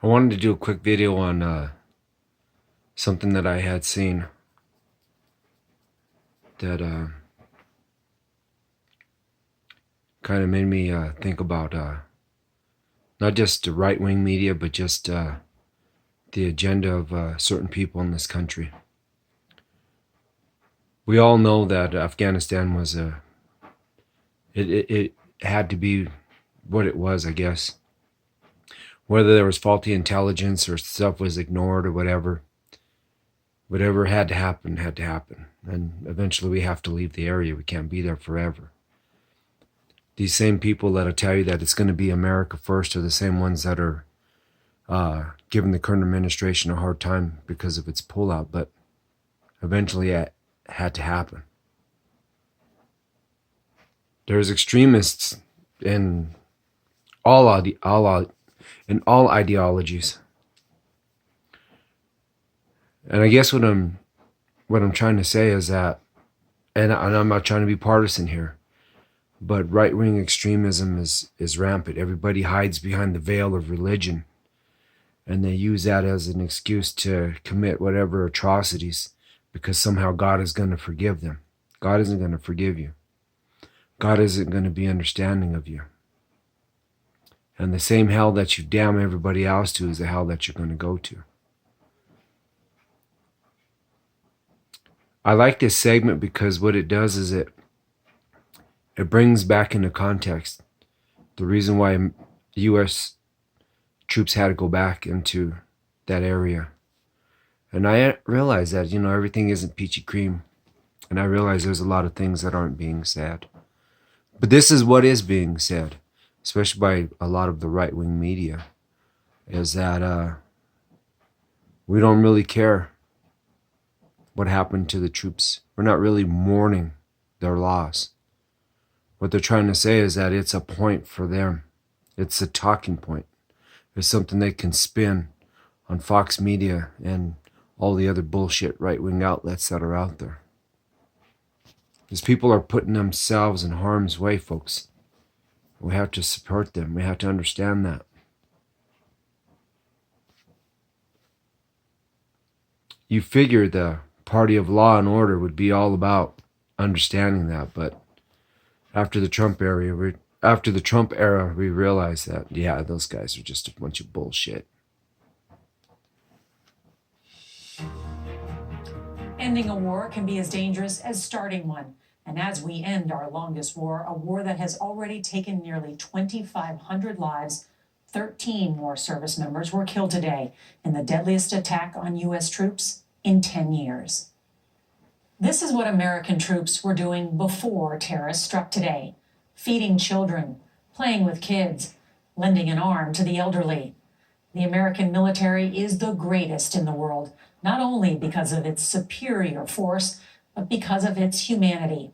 I wanted to do a quick video on something that I had seen that kind of made me think about not just the right-wing media, but just the agenda of certain people in this country. We all know that Afghanistan was it had to be what it was, I guess. Whether there was faulty intelligence or stuff was ignored or whatever had to happen, had to happen. And eventually we have to leave the area. We can't be there forever. These same people that'll tell you that it's going to be America first are the same ones that are giving the current administration a hard time because of its pullout, but eventually it had to happen. There's extremists in all ideologies. And I guess what I'm trying to say is that, and I'm not trying to be partisan here, but right-wing extremism is rampant. Everybody hides behind the veil of religion, and they use that as an excuse to commit whatever atrocities because somehow God is going to forgive them. God isn't going to forgive you. God isn't going to be understanding of you. And the same hell that you damn everybody else to is the hell that you're going to go to. I like this segment because what it does is it brings back into context the reason why U.S. troops had to go back into that area. And I realize that, everything isn't peachy cream. And I realize there's a lot of things that aren't being said. But this is what is being said, especially by a lot of the right-wing media, is that we don't really care what happened to the troops. We're not really mourning their loss. What they're trying to say is that it's a point for them. It's a talking point. It's something they can spin on Fox Media and all the other bullshit right-wing outlets that are out there. These people are putting themselves in harm's way, folks. We have to support them. We have to understand that. You figure the party of law and order would be all about understanding that, but after the Trump era, we realized that, yeah, those guys are just a bunch of bullshit. Ending a war can be as dangerous as starting one. And as we end our longest war, a war that has already taken nearly 2,500 lives, 13 more service members were killed today in the deadliest attack on U.S. troops in 10 years. This is what American troops were doing before terrorists struck today: feeding children, playing with kids, lending an arm to the elderly. The American military is the greatest in the world, not only because of its superior force, but because of its humanity.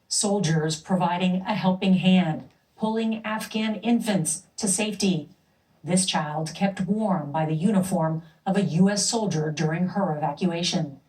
Soldiers providing a helping hand, pulling Afghan infants to safety. This child kept warm by the uniform of a U.S. soldier during her evacuation.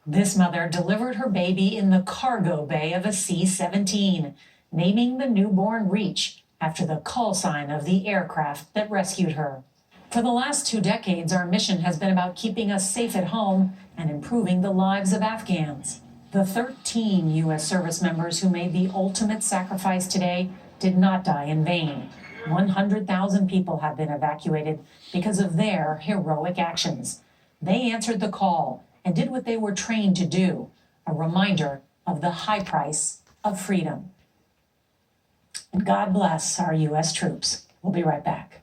This mother delivered her baby in the cargo bay of a C-17, naming the newborn Reach after the call sign of the aircraft that rescued her. For the last 2 decades, our mission has been about keeping us safe at home and improving the lives of Afghans. The 13 U.S. service members who made the ultimate sacrifice today did not die in vain. 100,000 people have been evacuated because of their heroic actions. They answered the call and did what they were trained to do, a reminder of the high price of freedom. And God bless our U.S. troops. We'll be right back.